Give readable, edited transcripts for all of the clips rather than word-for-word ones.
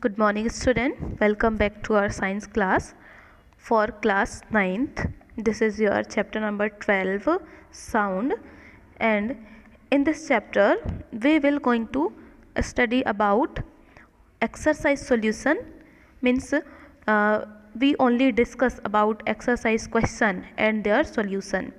Good morning student, welcome back to our science class for class 9th. This is your chapter number 12 sound, and in this chapter we will going to study about exercise solution. Means we only discuss about exercise question and their solution.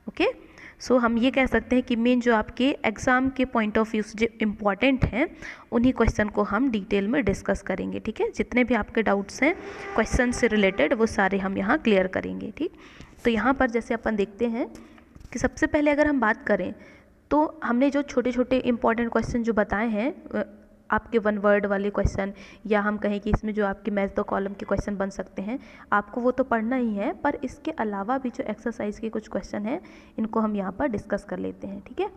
Okay, सो हम ये कह सकते हैं कि main जो आपके exam के point of view से जो इम्पॉर्टेंट हैं उन्हीं क्वेश्चन को हम डिटेल में डिस्कस करेंगे। ठीक है, जितने भी आपके डाउट्स हैं क्वेश्चन से रिलेटेड वो सारे हम यहाँ क्लियर करेंगे। ठीक, तो यहाँ पर जैसे अपन देखते हैं कि सबसे पहले अगर हम बात करें तो हमने जो छोटे छोटे इम्पॉर्टेंट क्वेश्चन जो बताए हैं आपके वन वर्ड वाले क्वेश्चन, या हम कहें कि इसमें जो आपके मैच द कॉलम के क्वेश्चन बन सकते हैं, आपको वो तो पढ़ना ही है, पर इसके अलावा भी जो एक्सरसाइज के कुछ क्वेश्चन हैं इनको हम यहाँ पर डिस्कस कर लेते हैं। ठीक है,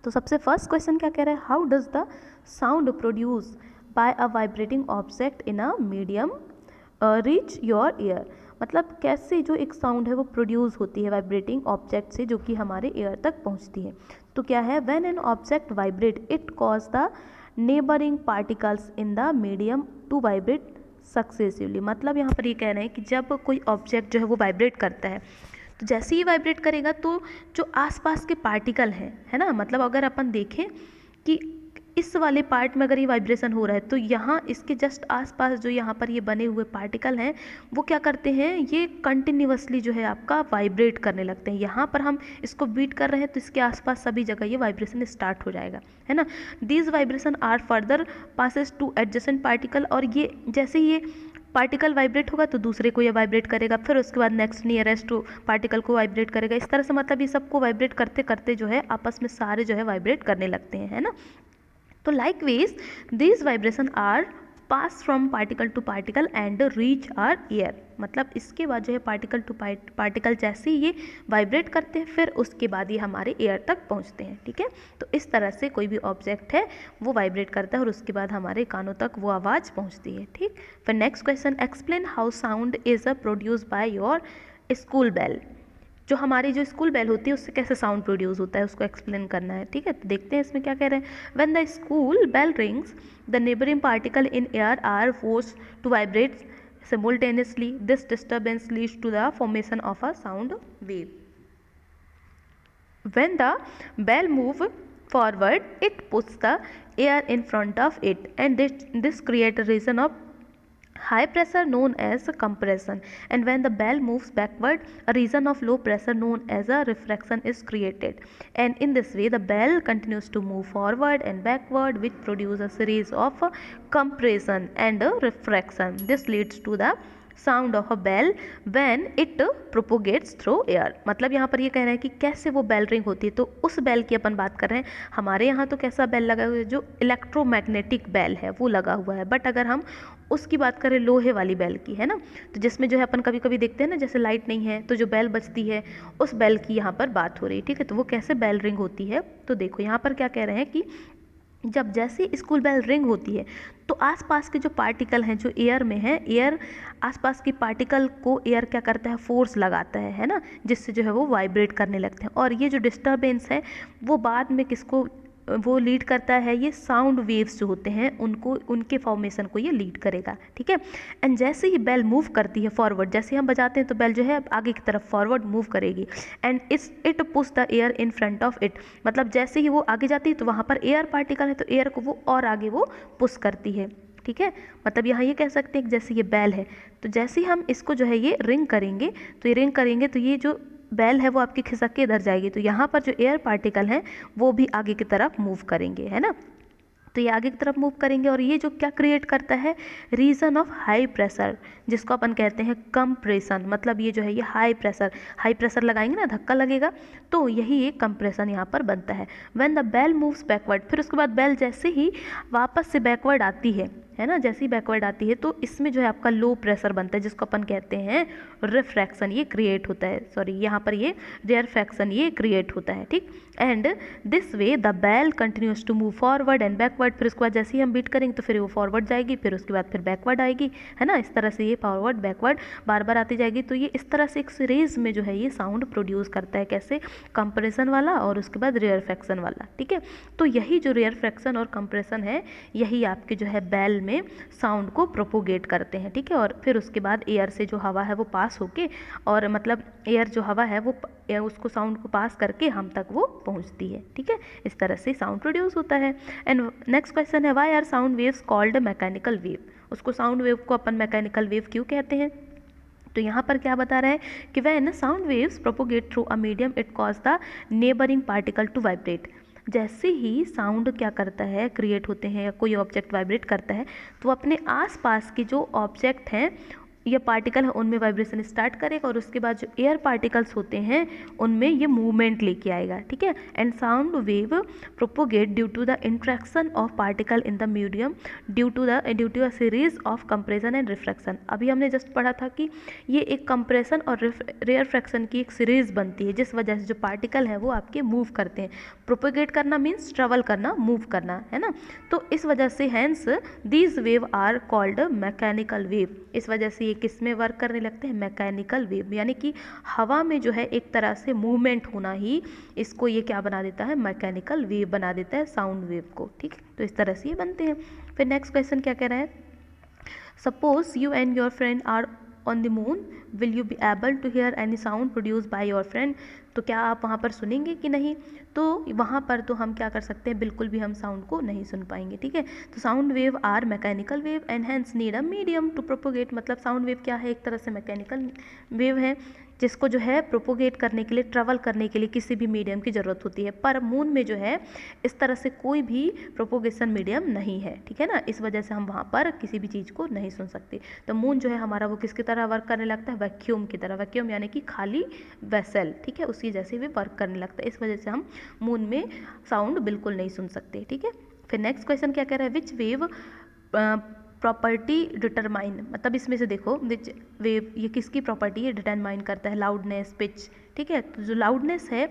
तो सबसे फर्स्ट क्वेश्चन क्या कह रहा है, how does the sound produce bye a vibrating object in a medium reach your year. मतलब कैसे जो एक साउंड है वो प्रोड्यूस होती है वाइब्रेटिंग ऑब्जेक्ट से जो कि हमारे ईयर तक पहुँचती है। तो क्या है, when an object vibrate it cause the neighbouring particles in the medium to vibrate successively. मतलब यहाँ पर ये कह रहे हैं कि जब कोई ऑब्जेक्ट जो है वो वाइब्रेट करता है तो जैसे ही वाइब्रेट करेगा तो जो आसपास के पार्टिकल हैं, है ना, मतलब अगर अपन देखें कि इस वाले पार्ट में अगर ये वाइब्रेशन हो रहा है तो यहाँ इसके जस्ट आसपास जो यहाँ पर ये बने हुए पार्टिकल हैं वो क्या करते हैं, ये कंटिन्यूअसली जो है आपका वाइब्रेट करने लगते हैं। यहाँ पर हम इसको बीट कर रहे हैं तो इसके आसपास सभी जगह ये वाइब्रेशन स्टार्ट हो जाएगा, है ना। These vibration are further passes to adjacent particle, और ये जैसे ये पार्टिकल वाइब्रेट होगा तो दूसरे को ये वाइब्रेट करेगा, फिर उसके बाद नेक्स्ट नियरेस्ट पार्टिकल को वाइब्रेट करेगा। इस तरह से मतलब ये सबको वाइब्रेट करते करते जो है आपस में सारे जो है वाइब्रेट करने लगते हैं, है ना। तो likewise these vibration are pass from particle to particle and reach our ear. मतलब इसके बाद जो है पार्टिकल टू पार्टिकल जैसे ही ये वाइब्रेट करते हैं फिर उसके बाद ये हमारे एयर तक पहुंचते हैं। ठीक है, तो इस तरह से कोई भी ऑब्जेक्ट है वो वाइब्रेट करता है और उसके बाद हमारे कानों तक वो आवाज़ पहुंचती है। ठीक, फिर next question, explain how sound is produce by your school bell. जो हमारी जो स्कूल बेल होती है उससे कैसे साउंड प्रोड्यूस होता है उसको एक्सप्लेन करना है। ठीक है, तो देखते हैं इसमें क्या कह रहे हैं। When the school bell rings the neighbouring particle in air are forced to vibrate simultaneously. This disturbance leads to the formation of a sound wave. When the bell moves forward, it puts the air in front of it, and this creates a region of high pressure known as compression, and when the bell moves backward, a region of low pressure known as a refraction is created, and in this way the bell continues to move forward and backward, which produce a series of compression and refraction. This leads to the sound of a bell when it propagates through air. मतलब यहाँ पर ये कह रहे हैं कि कैसे वो बेल रिंग होती है, तो उस बेल की अपन बात कर रहे हैं। हमारे यहाँ तो कैसा बेल लगा हुआ है, जो इलेक्ट्रोमैग्नेटिक बेल है वो लगा हुआ है, बट अगर हम उसकी बात करें लोहे वाली बेल की, है ना, तो जिसमें जो है अपन कभी कभी देखते हैं ना जैसे लाइट नहीं है तो जो बेल बजती है उस बेल की यहाँ पर बात हो रही है। ठीक है, तो वो कैसे बेल रिंग होती है, तो देखो यहाँ पर क्या कह रहे हैं कि जब जैसे स्कूल बेल रिंग होती है तो आसपास के जो पार्टिकल हैं जो एयर में है, एयर आसपास की पार्टिकल को एयर क्या करता है, फोर्स लगाता है ना, जिससे जो है वो वाइब्रेट करने लगते हैं। और ये जो डिस्टर्बेंस है वो बाद में किसको वो लीड करता है, ये साउंड वेव्स जो होते हैं उनको, उनके फॉर्मेशन को ये लीड करेगा। ठीक है, एंड जैसे ही बेल मूव करती है फॉरवर्ड, जैसे हम बजाते हैं तो बेल जो है आगे की तरफ फॉरवर्ड मूव करेगी, and it push the air in front of it. मतलब जैसे ही वो आगे जाती है तो वहाँ पर एयर पार्टिकल है तो एयर को वो और आगे वो पुश करती है। ठीक है, मतलब यहाँ ये कह सकते हैं कि जैसे ये बेल है तो जैसे ही हम इसको जो है ये रिंग करेंगे तो ये जो बेल है वो आपकी खिसक के इधर जाएगी, तो यहाँ पर जो एयर पार्टिकल हैं वो भी आगे की तरफ मूव करेंगे, है ना। तो ये आगे की तरफ मूव करेंगे और ये जो क्या क्रिएट करता है, रीजन ऑफ हाई प्रेशर, जिसको अपन कहते हैं कंप्रेशन। मतलब ये जो है ये हाई प्रेशर लगाएंगे ना, धक्का लगेगा तो यही एक कंप्रेशन यहाँ पर बनता है। When the bell moves backward, फिर उसके बाद बेल जैसे ही वापस से बैकवर्ड आती है ना, जैसे ही बैकवर्ड आती है तो इसमें जो है आपका लो प्रेशर बनता है जिसको अपन कहते हैं रिफ्रैक्शन, ये क्रिएट होता है, सॉरी यहाँ पर ये रेयरफैक्शन ये क्रिएट होता है। ठीक, and this way the bell continues to move forward and backward. फिर उसके बाद जैसे ही हम बीट करेंगे तो फिर वो फॉरवर्ड जाएगी, फिर उसके बाद फिर बैकवर्ड आएगी, है ना। इस तरह से ये फॉरवर्ड बैकवर्ड बार बार आती जाएगी। तो ये इस तरह से एक सीरीज में जो है ये साउंड प्रोड्यूस करता है, कैसे, कंप्रेशन वाला और उसके बाद रेयरफैक्शन वाला। ठीक है, तो यही जो रेयरफैक्शन और कंप्रेशन है यही आपके जो है बेल में साउंड को प्रोपोगेट करते हैं, ठीक है। और फिर उसके बाद एयर से जो हवा है वो पास होके, और मतलब एयर जो हवा है वो उसको साउंड को पास करके हम तक वो पहुंचती है, ठीक है। इस तरह से साउंड प्रोड्यूस होता है। एंड नेक्स्ट क्वेश्चन है, why are sound waves called mechanical wave? उसको साउंड वेव को अपन मैकेनिकल वेव क्यों कहते हैं? तो यहाँ पर क्या बता रहा है कि when sound waves propagate through a medium it cause the neighbouring particle to vibrate. जैसे ही साउंड क्या करता है, क्रिएट होते हैं या कोई ऑब्जेक्ट वाइब्रेट करता है, तो अपने आसपास के जो ऑब्जेक्ट हैं या पार्टिकल है उनमें वाइब्रेशन स्टार्ट करेगा, और उसके बाद जो एयर पार्टिकल्स होते हैं उनमें ये मूवमेंट लेके आएगा, ठीक है। And sound wave propagate due to the interaction of particle in the medium due to a series of compression and refraction. अभी हमने जस्ट पढ़ा था कि ये एक कंप्रेशन और रेयरफ्रैक्शन की एक सीरीज बनती है, जिस वजह से जो पार्टिकल है वो आपके मूव करते हैं। प्रोपोगेट करना मीन्स ट्रेवल करना, मूव करना, है ना। तो इस वजह से hence these wave are called mechanical wave. इस वजह से ये किस में वर्क करने लगते हैं? मैकेनिकल वेव, यानी कि हवा में जो है एक तरह से मूवमेंट होना ही इसको ये क्या बना देता है? मैकेनिकल वेव बना देता है साउंड वेव को, ठीक है। तो इस तरह से ये बनते हैं। फिर नेक्स्ट क्वेश्चन क्या कह रहा है, suppose you and your friend are on the moon, will you be able to hear any sound produce by your friend? तो क्या आप वहाँ पर सुनेंगे कि नहीं? तो वहाँ पर तो हम क्या कर सकते हैं, बिल्कुल भी हम साउंड को नहीं सुन पाएंगे, ठीक है। तो sound wave are mechanical wave and hence need a medium to propagate. मतलब साउंड वेव क्या है? एक तरह से मैकेनिकल वेव है, जिसको जो है प्रोपोगेट करने के लिए, ट्रेवल करने के लिए किसी भी मीडियम की ज़रूरत होती है। पर मून में जो है इस तरह से कोई भी प्रोपोगेशन मीडियम नहीं है, ठीक है ना। इस वजह से हम वहाँ पर किसी भी चीज़ को नहीं सुन सकते। तो मून जो है हमारा वो किसकी तरह वर्क करने लगता है? वैक्यूम की तरह। वैक्यूम यानी कि खाली वेसल, ठीक है, उसी जैसे भी वर्क करने लगता है। इस वजह से हम मून में साउंड बिल्कुल नहीं सुन सकते, ठीक है। फिर नेक्स्ट क्वेश्चन क्या कह रहा है, विच वेव प्रॉपर्टी डिटरमाइन। मतलब इसमें से देखो विच वेव ये किसकी प्रॉपर्टी है, डिटरमाइन करता है? लाउडनेस, पिच, ठीक है। तो जो लाउडनेस है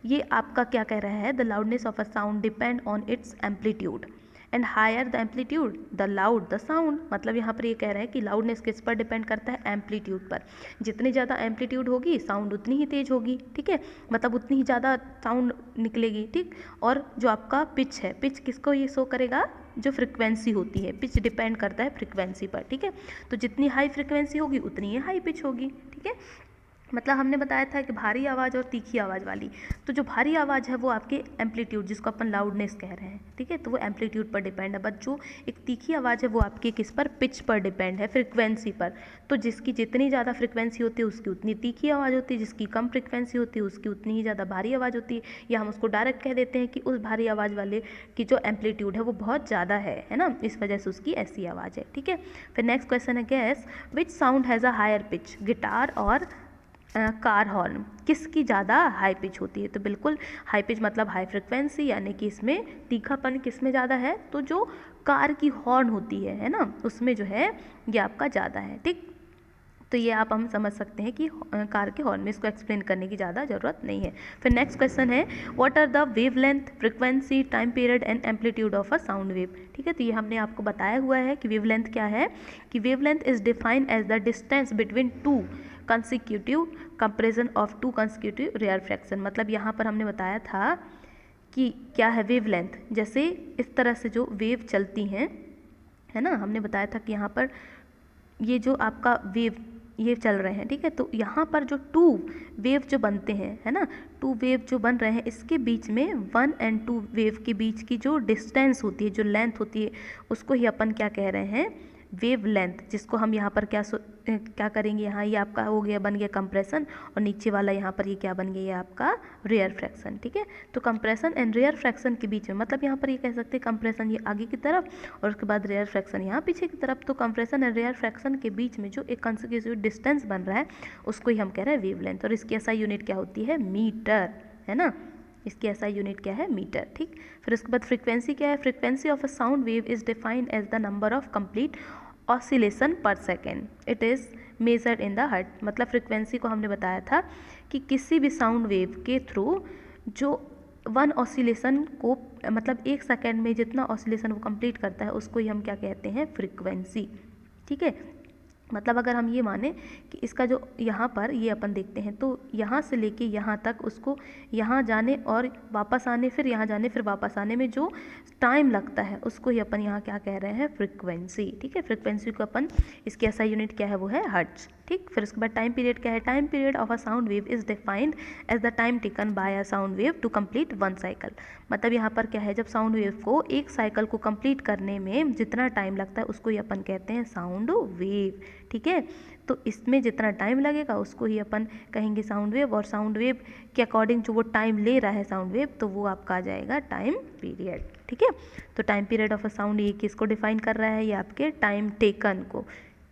ये आपका क्या कह रहा है, the loudness of a sound depend on its amplitude and higher the amplitude the loud the sound. मतलब यहाँ पर ये कह रहा है कि लाउडनेस किस पर डिपेंड करता है? एम्पलीट्यूड पर। जितनी ज़्यादा एम्पलीट्यूड होगी साउंड उतनी ही तेज होगी, ठीक है, मतलब उतनी ही ज़्यादा साउंड निकलेगी, ठीक। और जो आपका पिच है, पिच किसको ये शो करेगा? जो फ्रिक्वेंसी होती है, पिच डिपेंड करता है फ्रिक्वेंसी पर, ठीक है। तो जितनी हाई फ्रिक्वेंसी होगी उतनी ही हाई पिच होगी, ठीक है। मतलब हमने बताया था कि भारी आवाज़ और तीखी आवाज़ वाली। तो जो भारी आवाज़ है वो आपके एम्पलीट्यूड, जिसको अपन लाउडनेस कह रहे हैं, ठीक है, तो वो एम्पलीट्यूड पर डिपेंड है। बट जो एक तीखी आवाज़ है वो आपकी किस पर? पिच पर डिपेंड है, फ्रिक्वेंसी पर। तो जिसकी जितनी ज़्यादा फ्रिक्वेंसी होती है उसकी उतनी तीखी आवाज़ होती है, जिसकी कम फ्रिक्वेंसी होती है उसकी उतनी ही ज़्यादा भारी आवाज़ होती है। या हम उसको डायरेक्ट कह देते हैं कि उस भारी आवाज़ वाले की जो एम्पलीट्यूड है वो बहुत ज़्यादा है ना, इस वजह से उसकी ऐसी आवाज़ है, ठीक है। फिर नेक्स्ट क्वेश्चन है, guess which sound has a higher pitch, guitar और कार हॉर्न, किसकी ज़्यादा हाई पिच होती है? तो बिल्कुल हाई पिच मतलब हाई फ्रिक्वेंसी, यानी कि इसमें तीखापन किस में ज़्यादा है? तो जो कार की हॉर्न होती है ना, उसमें जो है ये आपका ज़्यादा है, ठीक। तो ये आप हम समझ सकते हैं कि कार के हॉर्न में, इसको एक्सप्लेन करने की ज़्यादा ज़रूरत नहीं है। फिर नेक्स्ट क्वेश्चन है, what are the wavelength, frequency, time period and amplitude of a sound wave? ठीक है, तो ये हमने आपको बताया हुआ है कि वेव लेंथ क्या है, कि wavelength is defined as the distance between two consecutive compression of two consecutive rarefaction. मतलब यहाँ पर हमने बताया था कि क्या है वेव लेंथ, जैसे इस तरह से जो वेव चलती हैं, है ना, हमने बताया था कि यहाँ पर ये जो आपका वेव ये चल रहे हैं, ठीक है, तो यहाँ पर जो टू वेव जो बनते हैं, है ना, टू वेव जो बन रहे हैं, इसके बीच में 1 and 2 वेव के बीच की जो डिस्टेंस होती है, जो लेंथ होती है, उसको ही अपन क्या कह रहे हैं, वेव लेंथ, जिसको हम यहाँ पर क्या करेंगे, यहाँ ये आपका हो गया, बन गया कंप्रेशन, और नीचे वाला यहाँ पर ये क्या बन गया, ये आपका रेयर फ्रैक्शन, ठीक है। तो कंप्रेशन एंड रेयर फ्रैक्शन के बीच में, मतलब यहाँ पर ये कह सकते हैं कंप्रेशन ये आगे की तरफ और उसके बाद रेयर फ्रैक्शन यहाँ पीछे की तरफ। तो कंप्रेशन एंड रेयर फ्रैक्शन के बीच में जो एक कंसिक्यूटिव डिस्टेंस बन रहा है उसको ही हम कह रहे हैं वेव लेंथ, और इसकी ऐसा यूनिट क्या होती है, मीटर, है ना, इसकी ऐसा यूनिट क्या है, मीटर, ठीक। फिर उसके बाद फ्रीक्वेंसी क्या है, frequency of a sound wave is defined as the number of complete oscillation per second, it is measured in the hertz. मतलब फ्रीक्वेंसी को हमने बताया था कि किसी भी साउंड वेव के थ्रू जो 1 ऑसिलेशन को, मतलब 1 सेकेंड में जितना ऑसिलेशन वो कंप्लीट करता है उसको ही हम क्या कहते हैं, फ्रीक्वेंसी, ठीक है। मतलब अगर हम ये माने कि इसका जो यहाँ पर ये अपन देखते हैं तो यहाँ से लेके यहाँ तक उसको यहाँ जाने और वापस आने, फिर यहाँ जाने फिर वापस आने में जो टाइम लगता है उसको ही अपन यहाँ क्या कह रहे हैं, फ्रिक्वेंसी। ठीक है, फ्रिक्वेंसी को अपन, इसकी एसआई यूनिट क्या है, वो है हर्ट्ज। ठीक, फिर उसके बाद टाइम पीरियड क्या है, time period of a sound wave is defined as the time taken by a sound wave to complete one cycle. मतलब यहाँ पर क्या है, जब साउंड वेव को एक साइकिल को कंप्लीट करने में जितना टाइम लगता है उसको ही अपन कहते हैं साउंड वेव। ठीक है, तो इसमें जितना टाइम लगेगा उसको ही अपन कहेंगे साउंड वेव, और साउंड वेव के अकॉर्डिंग जो वो टाइम ले रहा है साउंड वेव, तो वो आपका आ जाएगा टाइम पीरियड। ठीक है, तो time period of a sound ये किसको डिफाइन कर रहा है, ये आपके टाइम टेकन को।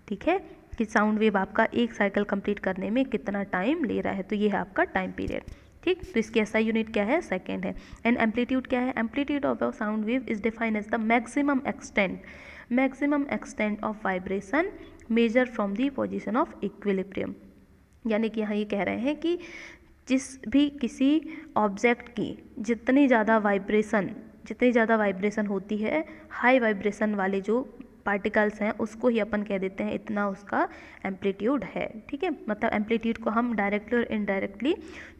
ठीक है, कि साउंड वेव आपका एक साइकिल कंप्लीट करने में कितना टाइम ले रहा है, तो ये है आपका टाइम पीरियड। ठीक, तो इसकी एसआई यूनिट क्या है, सेकेंड है। एंड एम्पलीट्यूड क्या है, amplitude of a sound wave is defined as the maximum extent of vibration measure from the position of equilibrium. यानी कि यहाँ ये कह रहे हैं कि जिस भी किसी ऑब्जेक्ट की जितनी ज़्यादा वाइब्रेशन होती है, हाई वाइब्रेशन वाले जो पार्टिकल्स हैं उसको ही अपन कह देते हैं इतना उसका एम्पलीट्यूड है। ठीक है, मतलब एम्पलीट्यूड को हम डायरेक्टली और इनडायरेक्टली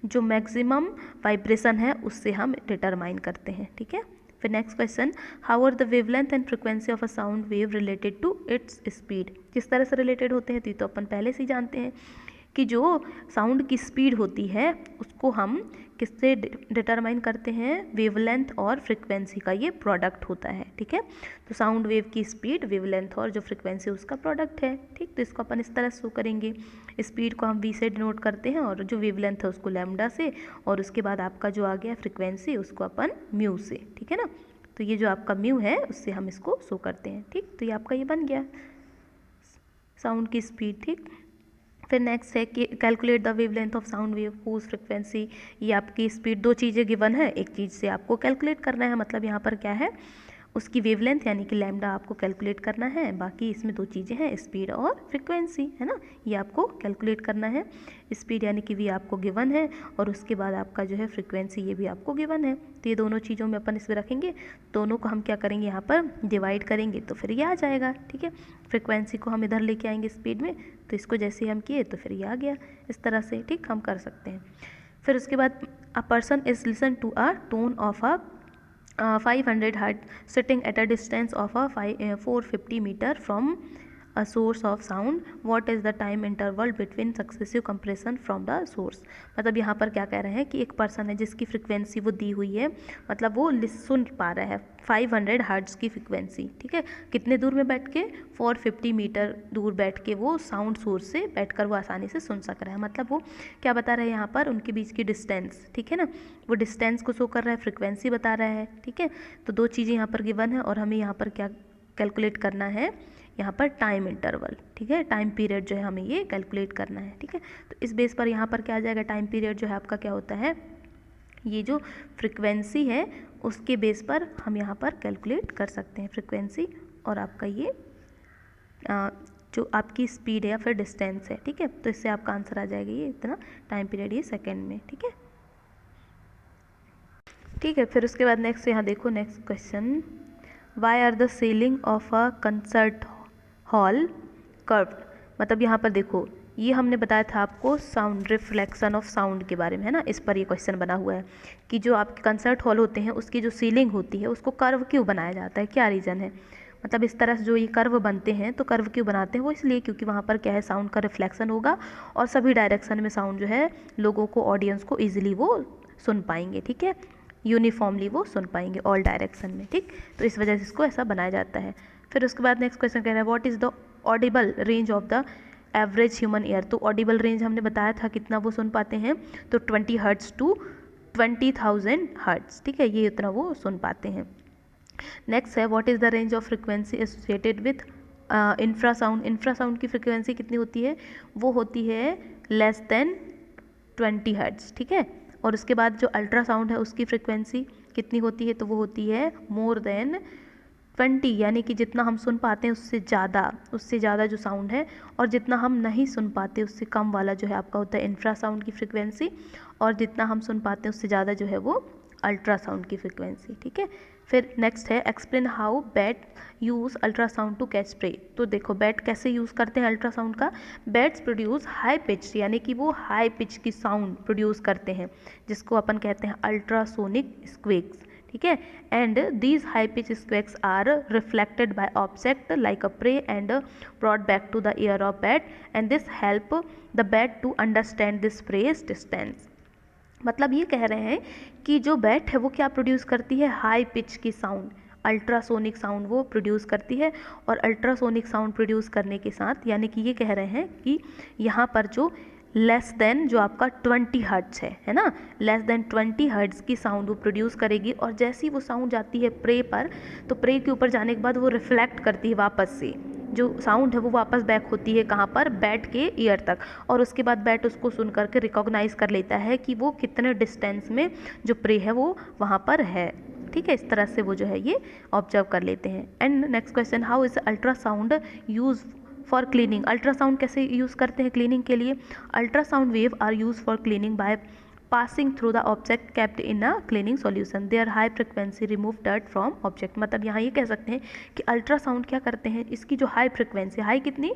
जो मैक्सिमम वाइब्रेशन है उससे हम डिटरमाइन करते हैं। ठीक है, फिर next question, how are the wavelength and frequency of a sound wave related to its speed. किस तरह से रिलेटेड होते हैं, तो ये तो अपन पहले से ही जानते हैं कि जो साउंड की स्पीड होती है उसको हम किससे डिटरमाइन करते हैं, वेवलेंथ और फ्रिक्वेंसी का ये प्रोडक्ट होता है। ठीक है, तो साउंड वेव की स्पीड वेवलेंथ और जो फ्रिक्वेंसी उसका प्रोडक्ट है। ठीक, तो इसको अपन इस तरह शो करेंगे, स्पीड को हम v से डिनोट करते हैं और जो वेवलेंथ है उसको लैम्डा से, और उसके बाद आपका जो आ गया फ्रिक्वेंसी उसको अपन म्यू से। ठीक है ना, तो ये जो आपका म्यू है उससे हम इसको शो करते हैं। ठीक, तो ये आपका ये बन गया साउंड की स्पीड। ठीक, फिर नेक्स्ट है कि calculate the wavelength of sound wave whose frequency. ये आपकी स्पीड, दो चीज़ें गिवन है, एक चीज़ से आपको कैलकुलेट करना है। मतलब यहाँ पर क्या है, उसकी वेवलेंथ यानी कि लैम्डा आपको कैलकुलेट करना है। बाकी इसमें दो चीज़ें हैं, स्पीड और फ्रिक्वेंसी, है ना, ये आपको कैलकुलेट करना है। स्पीड यानी कि वी आपको गिवन है, और उसके बाद आपका जो है फ्रिक्वेंसी ये भी आपको गिवन है। तो ये दोनों चीज़ों में अपन इसमें रखेंगे, दोनों को हम क्या करेंगे, यहाँ पर डिवाइड करेंगे तो फिर ये आ जाएगा। ठीक है, फ्रिक्वेंसी को हम इधर लेके आएंगे स्पीड में, तो इसको जैसे हम किए तो फिर ये आ गया इस तरह से। ठीक, हम कर सकते हैं। फिर उसके बाद a person is listen to a tone of a 500 hertz sitting at a distance of a 450 meter from a source of sound. What is the time interval between successive compression from the source? मतलब यहाँ पर क्या कह रहे हैं कि एक person है जिसकी फ्रिक्वेंसी वो दी हुई है, मतलब वो सुन पा रहा है 500 हर्ट्ज की फ्रिक्वेंसी। ठीक है, कितने दूर में बैठ के, 450 मीटर दूर बैठ के वो साउंड सोर्स से बैठकर वो आसानी से सुन सक रहा है। मतलब वो क्या बता रहा है यहाँ पर, उनके बीच की डिस्टेंस। ठीक है ना, वो डिस्टेंस को शो कर रहा है, फ्रिक्वेंसी बता रहा है। ठीक है, तो दो चीज़ें यहाँ पर गिवन है और हमें यहाँ पर क्या कैलकुलेट करना है, यहाँ पर टाइम इंटरवल। ठीक है, टाइम पीरियड जो है हमें ये कैलकुलेट करना है। ठीक है, तो इस बेस पर यहाँ पर क्या आ जाएगा, टाइम पीरियड जो है आपका क्या होता है, ये जो फ्रिक्वेंसी है उसके बेस पर हम यहाँ पर कैलकुलेट कर सकते हैं फ्रिक्वेंसी, और आपका ये जो आपकी स्पीड है या फिर डिस्टेंस है। ठीक है, तो इससे आपका आंसर आ जाएगा ये इतना, टाइम पीरियड ये सेकेंड में। ठीक है, ठीक है, फिर उसके बाद नेक्स्ट यहाँ देखो, next question, why are the ceiling of a concert hall curved. मतलब यहाँ पर देखो, ये हमने बताया था आपको साउंड, रिफ्लेक्शन ऑफ साउंड के बारे में, है ना, इस पर ये क्वेश्चन बना हुआ है कि जो आपके कंसर्ट हॉल होते हैं उसकी जो सीलिंग होती है उसको कर्व क्यों बनाया जाता है, क्या रीज़न है। मतलब इस तरह से जो ये कर्व बनते हैं, तो कर्व क्यों बनाते हैं, वो इसलिए क्योंकि वहाँ पर क्या है, साउंड का रिफ्लेक्शन होगा और सभी डायरेक्शन में साउंड जो है लोगों को, ऑडियंस को ईजिली वो सुन पाएंगे। ठीक है, यूनिफॉर्मली वो सुन पाएंगे ऑल डायरेक्शन में। ठीक, तो इस वजह से इसको ऐसा बनाया जाता है। फिर उसके बाद नेक्स्ट क्वेश्चन कह रहा है, what is the Audible range of the average human ear. तो ऑडिबल रेंज हमने बताया था कितना वो सुन पाते हैं, तो 20 हर्ट्ज टू 20,000 हर्ट्ज। ठीक है, ये उतना वो सुन पाते हैं। नेक्स्ट है, what is the range of frequency associated with infrasound. Infrasound की फ्रिक्वेंसी कितनी होती है, वो होती है लेस देन 20 हर्ट्ज। ठीक है, और उसके बाद जो अल्ट्रासाउंड है उसकी फ्रिक्वेंसी कितनी होती है, तो वो होती है मोर देन 20, यानी कि जितना हम सुन पाते हैं उससे ज़्यादा जो साउंड है, और जितना हम नहीं सुन पाते उससे कम वाला जो है आपका होता है इंफ्रासाउंड की फ्रिक्वेंसी, और जितना हम सुन पाते हैं उससे ज़्यादा जो है वो अल्ट्रासाउंड की फ्रिक्वेंसी। ठीक है, फिर नेक्स्ट है explain how bat use ultrasound to catch prey. तो देखो बैट कैसे यूज़ करते हैं अल्ट्रासाउंड का। बैट्स प्रोड्यूस हाई पिच, यानी कि वो हाई पिच की साउंड प्रोड्यूस करते हैं जिसको अपन कहते हैं अल्ट्रासोनिक स्क्वेक्स, ठीक है। And these high pitch squeaks are reflected by object like a prey and brought back to the ear of bat and this help the bat to understand this prey's distance. मतलब ये कह रहे हैं कि जो bat है वो क्या प्रोड्यूस करती है, हाई पिच की साउंड, अल्ट्रासोनिक साउंड वो प्रोड्यूस करती है। और अल्ट्रासोनिक साउंड प्रोड्यूस करने के साथ यानी कि ये कह रहे हैं कि यहाँ पर जो लेस देन जो आपका 20 हर्ट्ज है ना, लेस देन 20 हर्ट्ज की साउंड वो प्रोड्यूस करेगी। और जैसी वो साउंड जाती है प्रे पर, तो प्रे के ऊपर जाने के बाद वो रिफ्लेक्ट करती है वापस से, जो साउंड है वो वापस बैक होती है कहाँ पर, बैट के ईयर तक। और उसके बाद बैट उसको सुन करके रिकॉग्नाइज कर लेता है कि वो कितने डिस्टेंस में जो प्रे है वो वहाँ पर है, ठीक है। इस तरह से वो जो है ये ऑब्जर्व कर लेते हैं। And next question, how is ultrasound use for cleaning. Ultrasound कैसे यूज़ करते हैं क्लीनिंग के लिए। Ultrasound wave are use for cleaning by passing through the object kept in a cleaning solution, their high frequency remove dirt from object. मतलब यहाँ ये कह सकते हैं कि अल्ट्रासाउंड क्या करते हैं, इसकी जो हाई फ्रिक्वेंसी, हाई कितनी,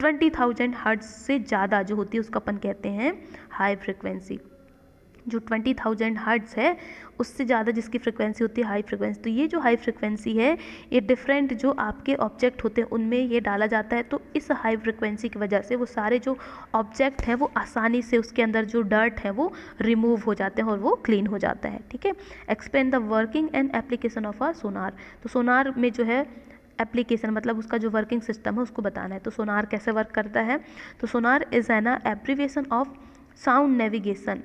20,000 हर्ट्ज से ज़्यादा जो होती है उसको अपन कहते हैं हाई फ्रिक्वेंसी। जो 20,000 हर्ट्ज है उससे ज़्यादा जिसकी फ्रिक्वेंसी होती है हाई फ्रिक्वेंसी। तो ये जो हाई फ्रिक्वेंसी है ये डिफरेंट जो आपके ऑब्जेक्ट होते हैं उनमें ये डाला जाता है। तो इस हाई फ्रिक्वेंसी की वजह से वो सारे जो ऑब्जेक्ट हैं वो आसानी से उसके अंदर जो डर्ट है वो रिमूव हो जाते हैं और वो क्लीन हो जाता है, ठीक है। Explain the working and application of a sonar. तो सोनार में जो है एप्लीकेशन मतलब उसका जो वर्किंग सिस्टम है उसको बताना है। तो सोनार कैसे वर्क करता है। तो sonar is an abbreviation of sound navigation,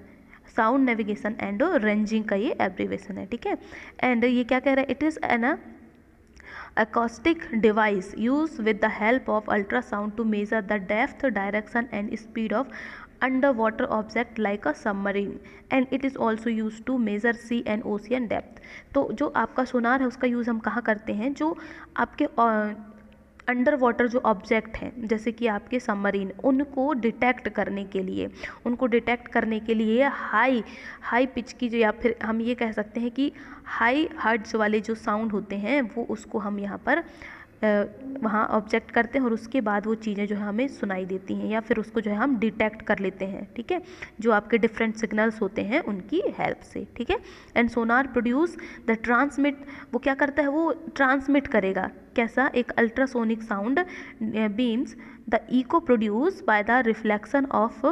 sound navigation and ranging का ये एब्रीवेशन है, ठीक है। एंड ये क्या कह रहा है, it is an acoustic device used with the help of ultrasound to measure the depth, direction and speed of underwater object like a submarine, and it is also used to measure sea and ocean depth। तो जो आपका सोनार है उसका use हम कहाँ करते हैं, जो आपके अंडर वाटर जो ऑब्जेक्ट हैं जैसे कि आपके सबमरीन, उनको डिटेक्ट करने के लिए, उनको डिटेक्ट करने के लिए हाई पिच की जो, या फिर हम ये कह सकते हैं कि हाई हर्ट्ज वाले जो साउंड होते हैं वो उसको हम यहाँ पर वहाँ ऑब्जेक्ट करते हैं और उसके बाद वो चीज़ें जो है हमें सुनाई देती हैं या फिर उसको जो है हम डिटेक्ट कर लेते हैं, ठीक है, जो आपके डिफरेंट सिग्नल्स होते हैं उनकी हेल्प से, ठीक है। And sonar produce the transmit, वो क्या करता है, वो ट्रांसमिट करेगा कैसा, एक ultrasonic sound beams the echo produce by the reflection of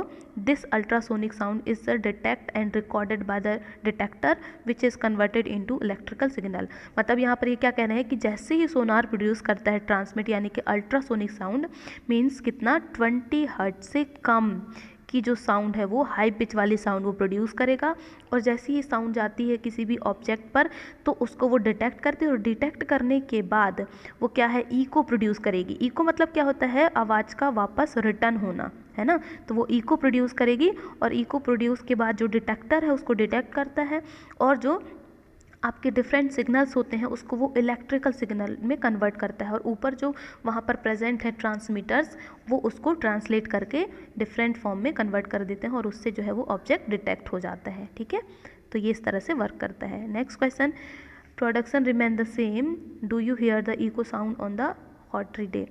this ultrasonic sound is detect and recorded by the detector which is converted into electrical signal. मतलब यहाँ पर ये क्या कहना है कि जैसे ही सोनार प्रोड्यूस करता है ट्रांसमिट यानी कि अल्ट्रासोनिक साउंड, मीन्स कितना 20 हर्ट्ज से कम की जो साउंड है वो हाई पिच वाली साउंड वो प्रोड्यूस करेगा। और जैसे ही साउंड जाती है किसी भी ऑब्जेक्ट पर तो उसको वो डिटेक्ट करते हैं और डिटेक्ट करने के बाद वो क्या है, इको प्रोड्यूस करेगी। इको मतलब क्या होता है, आवाज़ का वापस रिटर्न होना, है ना। तो वो इको प्रोड्यूस करेगी और इको प्रोड्यूस के बाद जो डिटेक्टर है उसको डिटेक्ट करता है और जो आपके डिफरेंट सिग्नल्स होते हैं उसको वो इलेक्ट्रिकल सिग्नल में कन्वर्ट करता है और ऊपर जो वहाँ पर प्रेजेंट है ट्रांसमीटर्स वो उसको ट्रांसलेट करके डिफरेंट फॉर्म में कन्वर्ट कर देते हैं और उससे जो है वो ऑब्जेक्ट डिटेक्ट हो जाता है, ठीक है। तो ये इस तरह से वर्क करता है। Next question, production remain the same, do you hear the echo sound on the hotter day.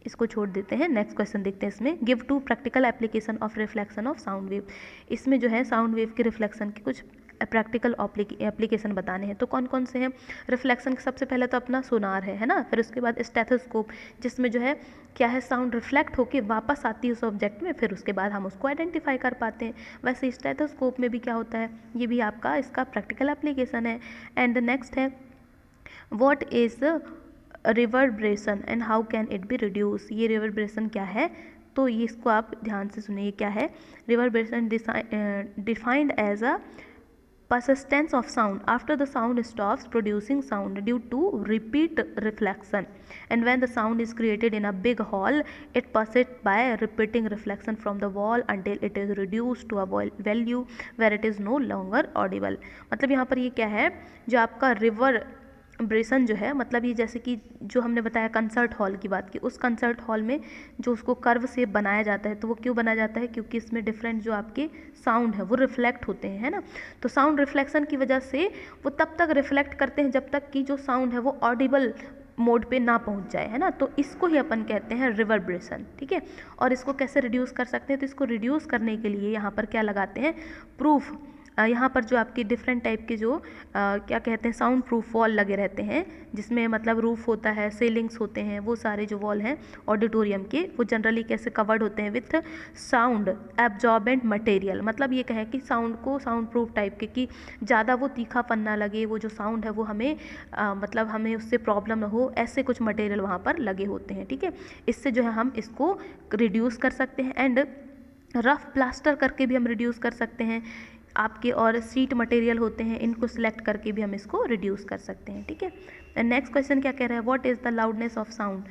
इसको छोड़ देते हैं, नेक्स्ट क्वेश्चन देखते हैं इसमें, give two practical application of reflection of sound wave. इसमें जो है साउंड वेव के रिफ्लेक्शन की कुछ प्रैक्टिकल एप्लीकेशन बताने हैं। तो कौन कौन से हैं, रिफ्लेक्शन सबसे पहले तो अपना सोनार है ना, फिर उसके बाद स्टेथोस्कोप जिसमें जो है क्या है, साउंड रिफ्लेक्ट होके वापस आती है उस ऑब्जेक्ट में, फिर उसके बाद हम उसको आइडेंटिफाई कर पाते हैं। वैसे स्टेथोस्कोप में भी क्या होता है, ये भी आपका इसका प्रैक्टिकल एप्लीकेशन है। एंड नेक्स्ट है, what is reverberation and how can it be reduce. ये रिवर्बरेशन क्या है, तो ये इसको आप ध्यान से सुनिए क्या है। Reverberation defined as a persistence of sound after the sound stops producing sound due to repeat reflection, and when the sound is created in a big hall it persists by repeating reflection from the wall until it is reduced to a value where it is no longer audible। मतलब यहाँ पर ये क्या है, जो आपका Bresson जो है, मतलब ये जैसे कि जो हमने बताया कंसर्ट हॉल की बात की, उस कंसर्ट हॉल में जो उसको कर्व से बनाया जाता है, तो वो क्यों बनाया जाता है, क्योंकि इसमें डिफरेंट जो आपके साउंड है वो रिफ्लेक्ट होते हैं, है ना। तो साउंड रिफ्लेक्शन की वजह से वो तब तक रिफ्लेक्ट करते हैं जब तक कि जो साउंड है वो ऑडिबल मोड पे ना पहुंच जाए, है ना। तो इसको ही अपन कहते हैं रिवर्ब्रेशन, ठीक है। और इसको कैसे रिड्यूस कर सकते हैं, तो इसको रिड्यूस करने के लिए यहाँ पर क्या लगाते हैं, प्रूफ। यहाँ पर जो आपके डिफरेंट टाइप के जो क्या कहते हैं साउंड प्रूफ वॉल लगे रहते हैं, जिसमें मतलब रूफ होता है, सीलिंग्स होते हैं, वो सारे जो वॉल हैं ऑडिटोरियम के, वो जनरली कैसे कवर्ड होते हैं, विथ साउंड एब्जॉर्बेंट मटेरियल। मतलब ये कहें कि साउंड को साउंड प्रूफ टाइप के, कि ज़्यादा वो तीखापन ना लगे, वो जो साउंड है वो हमें मतलब हमें उससे प्रॉब्लम ना हो, ऐसे कुछ मटेरियल वहाँ पर लगे होते हैं, ठीक है। इससे जो है हम इसको रिड्यूस कर सकते हैं। एंड रफ प्लास्टर करके भी हम रिड्यूस कर सकते हैं आपके, और सीट मटेरियल होते हैं, इनको सिलेक्ट करके भी हम इसको रिड्यूस कर सकते हैं, ठीक है। नेक्स्ट क्वेश्चन क्या कह रहा है, what is the loudness of sound.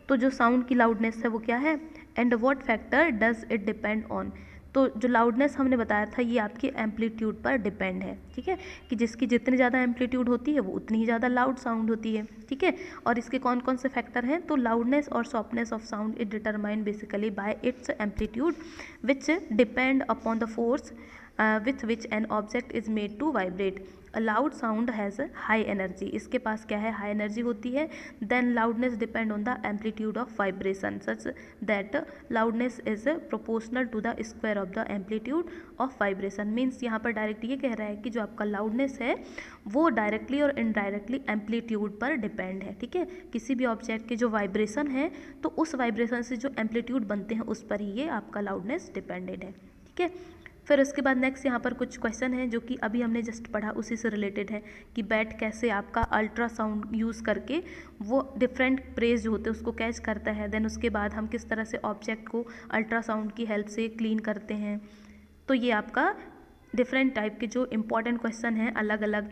तो जो साउंड की लाउडनेस है वो क्या है, and what factor does it depend on. तो जो लाउडनेस हमने बताया था ये आपके एम्पलीट्यूड पर डिपेंड है, ठीक है, कि जिसकी जितनी ज़्यादा एम्पलीट्यूड होती है वो उतनी ही ज़्यादा लाउड साउंड होती है, ठीक है। और इसके कौन कौन से फैक्टर हैं, तो लाउडनेस और softness of sound is determined basically bye it's amplitude which depend upon the force with which an object is made to vibrate. A loud sound has a high energy. इसके पास क्या है, high energy होती है. Then loudness depend on the amplitude of vibration such that loudness is proportional to the square of the amplitude of vibration. Means यहाँ पर direct ये कह रहा है कि जो आपका लाउडनेस है वो डायरेक्टली और इनडायरेक्टली एम्पलीट्यूड पर डिपेंड है, ठीक है। किसी भी ऑब्जेक्ट के जो वाइब्रेशन है तो उस वाइब्रेशन से जो एम्पलीट्यूड बनते हैं उस पर ही ये आपका लाउडनेस डिपेंडेड है, ठीक है। फिर उसके बाद नेक्स्ट यहाँ पर कुछ क्वेश्चन है जो कि अभी हमने जस्ट पढ़ा उसी से रिलेटेड है, कि बैट कैसे आपका अल्ट्रासाउंड यूज़ करके वो डिफरेंट प्रेस जो होते हैं उसको कैच करता है। देन उसके बाद हम किस तरह से ऑब्जेक्ट को अल्ट्रासाउंड की हेल्प से क्लीन करते हैं। तो ये आपका डिफरेंट टाइप के जो इम्पॉर्टेंट क्वेश्चन हैं अलग अलग,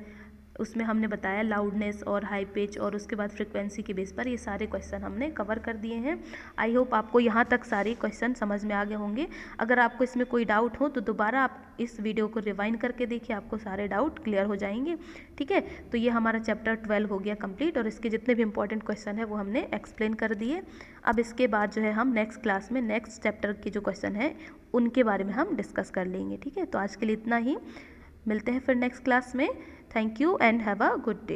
उसमें हमने बताया लाउडनेस और हाई पिच और उसके बाद फ्रिक्वेंसी के बेस पर ये सारे क्वेश्चन हमने कवर कर दिए हैं। आई होप आपको यहाँ तक सारे क्वेश्चन समझ में आ गए होंगे। अगर आपको इसमें कोई डाउट हो तो दोबारा आप इस वीडियो को रिवाइंड करके देखिए, आपको सारे डाउट क्लियर हो जाएंगे, ठीक है। तो ये हमारा चैप्टर 12 हो गया कंप्लीट, और इसके जितने भी इंपॉर्टेंट क्वेश्चन है वो हमने एक्सप्लेन कर दिए। अब इसके बाद जो है हम नेक्स्ट क्लास में नेक्स्ट चैप्टर के जो क्वेश्चन है उनके बारे में हम डिस्कस कर लेंगे, ठीक है। तो आज के लिए इतना ही, मिलते हैं फिर नेक्स्ट क्लास में। Thank you and have a good day.